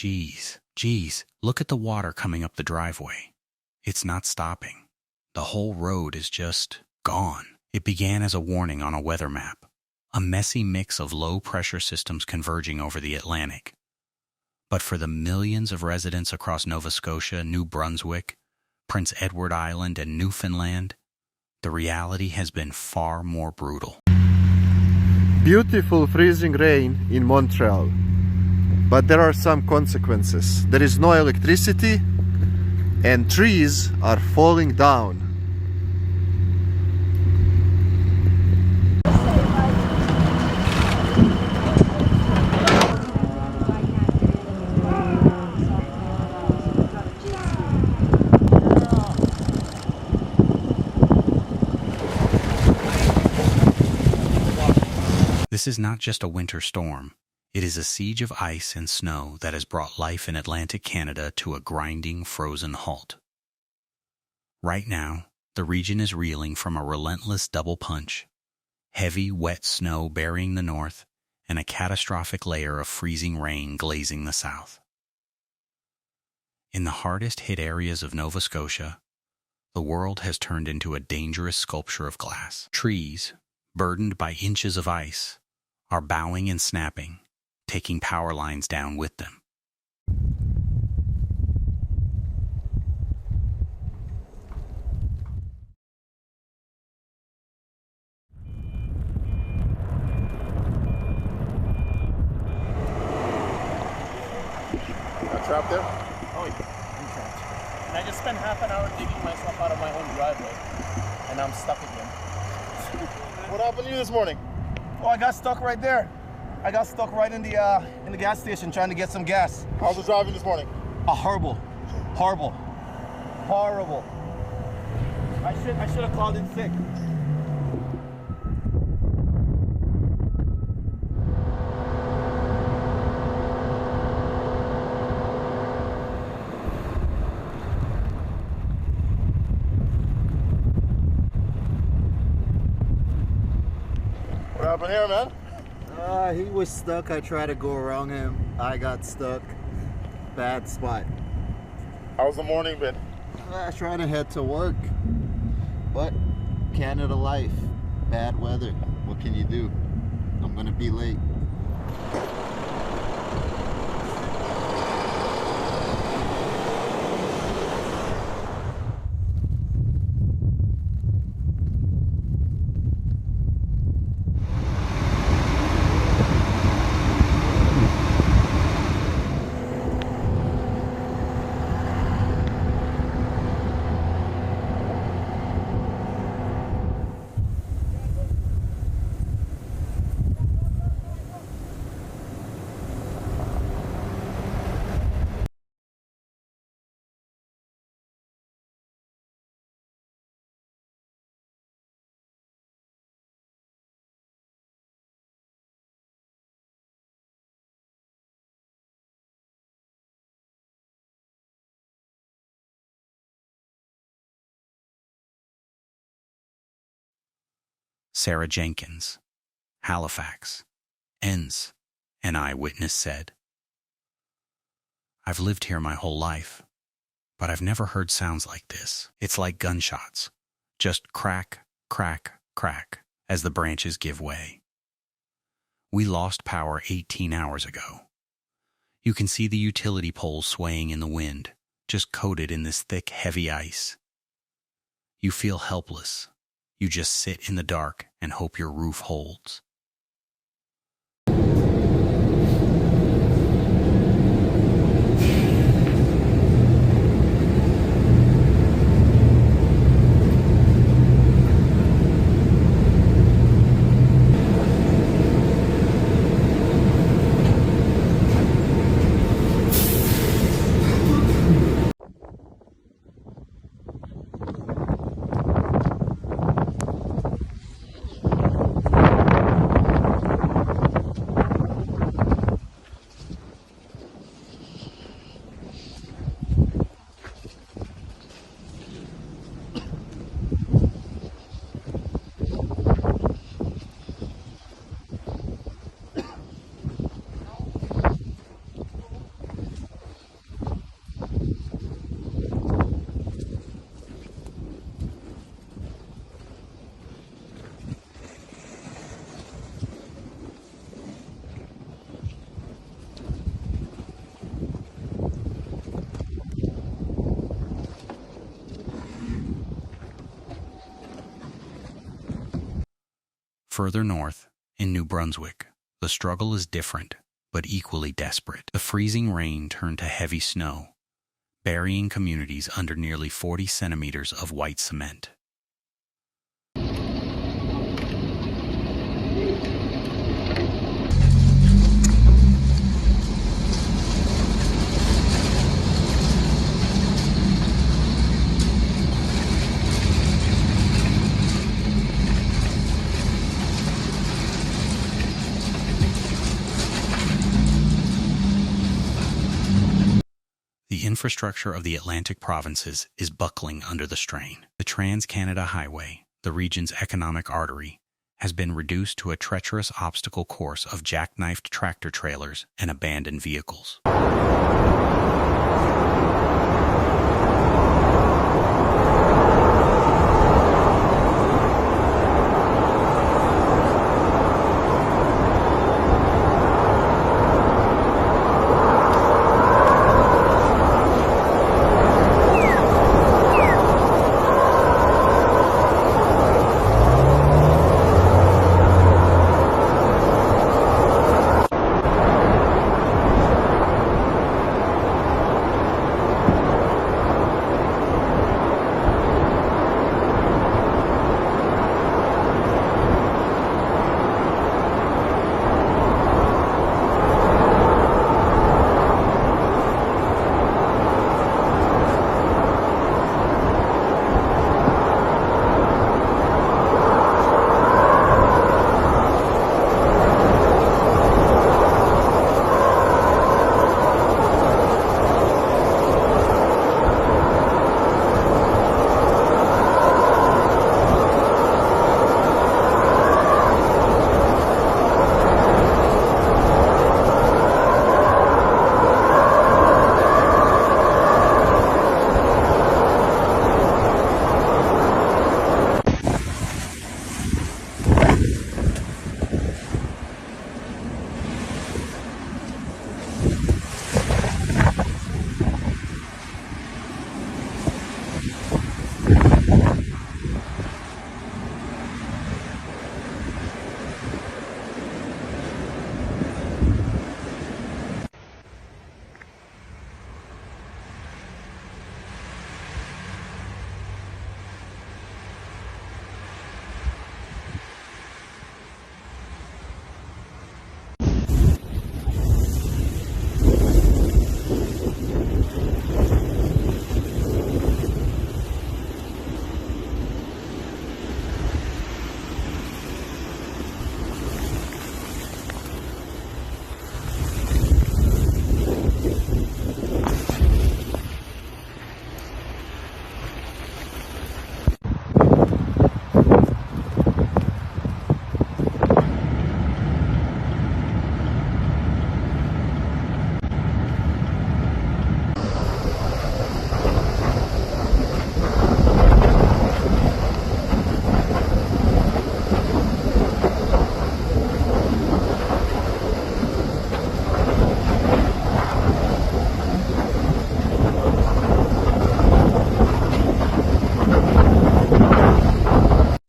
Geez, look at the water coming up the driveway. It's not stopping. The whole road is just gone. It began as a warning on a weather map, a messy mix of low-pressure systems converging over the Atlantic. But for the millions of residents across Nova Scotia, New Brunswick, Prince Edward Island, and Newfoundland, the reality has been far more brutal. Beautiful freezing rain in Montreal, but there are some consequences. There is no electricity and trees are falling down. This is not just a winter storm. It is a siege of ice and snow that has brought life in Atlantic Canada to a grinding, frozen halt. Right now, the region is reeling from a relentless double punch: heavy, wet snow burying the north and a catastrophic layer of freezing rain glazing the south. In the hardest-hit areas of Nova Scotia, the world has turned into a dangerous sculpture of glass. Trees, burdened by inches of ice, are bowing and snapping, taking power lines down with them. Got trapped there? Oh yeah, I'm trapped. And I just spent half an hour digging myself out of my own driveway, and I'm stuck again. What happened to you this morning? Oh, I got stuck right there. I got stuck right in the gas station trying to get some gas. How was driving this morning? Horrible. I should have called in sick. What happened here, man? He was stuck. I tried to go around him. I got stuck. Bad spot. How's the morning been? Trying to head to work. But Canada life. Bad weather. What can you do? I'm gonna be late. Sarah Jenkins, Halifax, Enns, an eyewitness said. I've lived here my whole life, but I've never heard sounds like this. It's like gunshots, just crack, crack, crack, as the branches give way. We lost power 18 hours ago. You can see the utility poles swaying in the wind, just coated in this thick, heavy ice. You feel helpless. You just sit in the dark and hope your roof holds. Further north, in New Brunswick, the struggle is different, but equally desperate. The freezing rain turned to heavy snow, burying communities under nearly 40 centimeters of white cement. The infrastructure of the Atlantic provinces is buckling under the strain. The Trans-Canada Highway, the region's economic artery, has been reduced to a treacherous obstacle course of jackknifed tractor trailers and abandoned vehicles.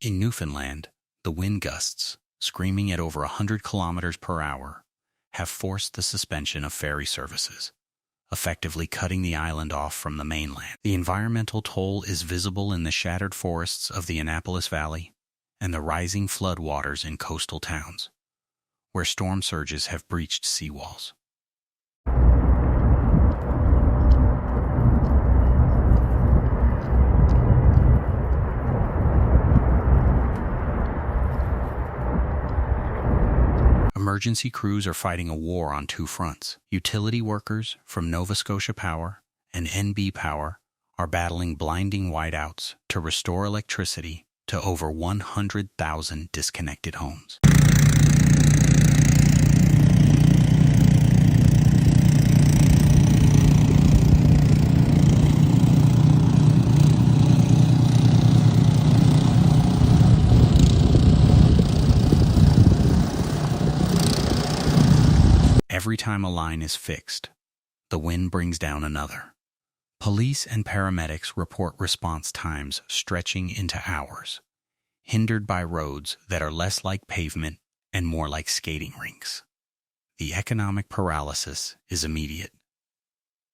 In Newfoundland, the wind gusts, screaming at over 100 kilometers per hour, have forced the suspension of ferry services, effectively cutting the island off from the mainland. The environmental toll is visible in the shattered forests of the Annapolis Valley and the rising flood waters in coastal towns, where storm surges have breached seawalls. Emergency crews are fighting a war on two fronts. Utility workers from Nova Scotia Power and NB Power are battling blinding whiteouts to restore electricity to over 100,000 disconnected homes. Every time a line is fixed, the wind brings down another. Police and paramedics report response times stretching into hours, hindered by roads that are less like pavement and more like skating rinks. The economic paralysis is immediate.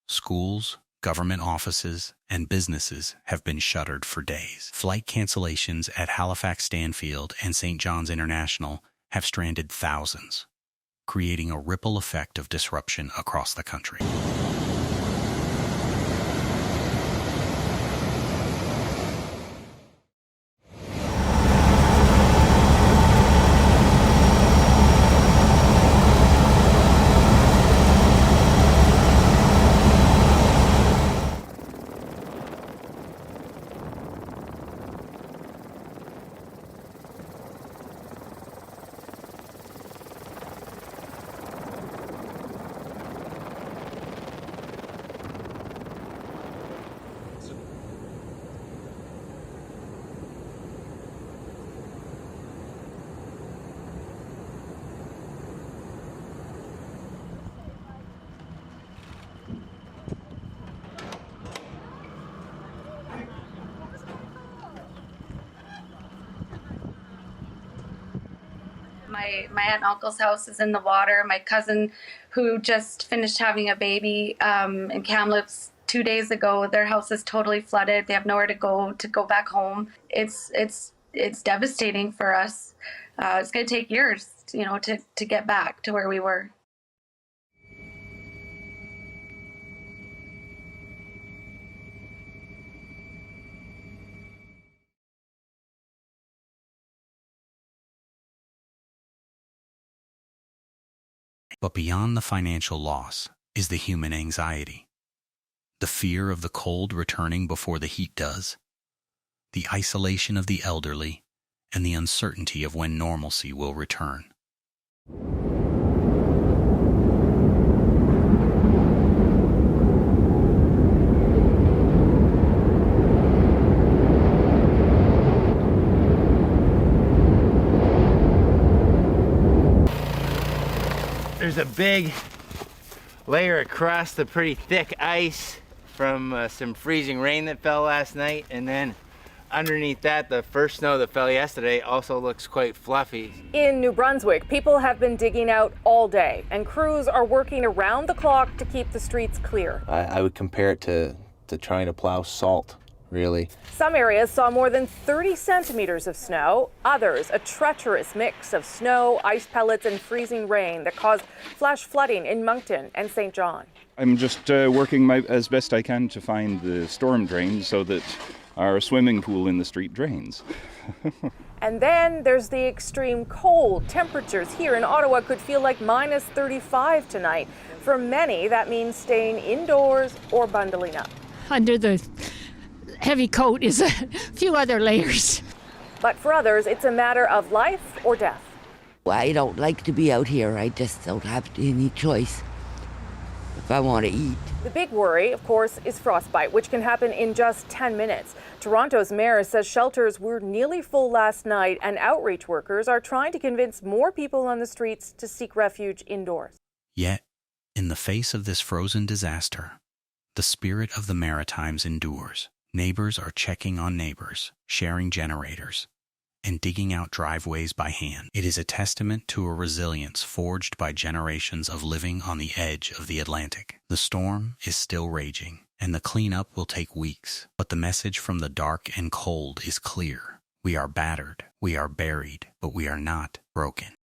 Schools, government offices, and businesses have been shuttered for days. Flight cancellations at Halifax Stanfield and St. John's International have stranded thousands, creating a ripple effect of disruption across the country. My aunt and uncle's house is in the water. My cousin, who just finished having a baby in Kamloops 2 days ago, their house is totally flooded. They have nowhere to go back home. It's devastating for us. It's going to take years, to get back to where we were. But beyond the financial loss is the human anxiety. The fear of the cold returning before the heat does, the isolation of the elderly, and the uncertainty of when normalcy will return. There's a big layer of crust of pretty thick ice from some freezing rain that fell last night, and then underneath that, the first snow that fell yesterday also looks quite fluffy. In New Brunswick, people have been digging out all day, and crews are working around the clock to keep the streets clear. I would compare it to trying to plow salt, really. Some areas saw more than 30 centimeters of snow. Others, a treacherous mix of snow, ice pellets, and freezing rain that caused flash flooding in Moncton and St. John. I'm just working as best I can to find the storm drain so that our swimming pool in the street drains. And then there's the extreme cold. Temperatures here in Ottawa could feel like minus 35 tonight. For many, that means staying indoors or bundling up. Under the heavy coat is a few other layers. But for others, it's a matter of life or death. I don't like to be out here. I just don't have any choice if I want to eat. The big worry, of course, is frostbite, which can happen in just 10 minutes. Toronto's mayor says shelters were nearly full last night, and outreach workers are trying to convince more people on the streets to seek refuge indoors. Yet, in the face of this frozen disaster, the spirit of the Maritimes endures. Neighbors are checking on neighbors, sharing generators, and digging out driveways by hand. It is a testament to a resilience forged by generations of living on the edge of the Atlantic. The storm is still raging, and the cleanup will take weeks. But the message from the dark and cold is clear. We are battered, we are buried, but we are not broken.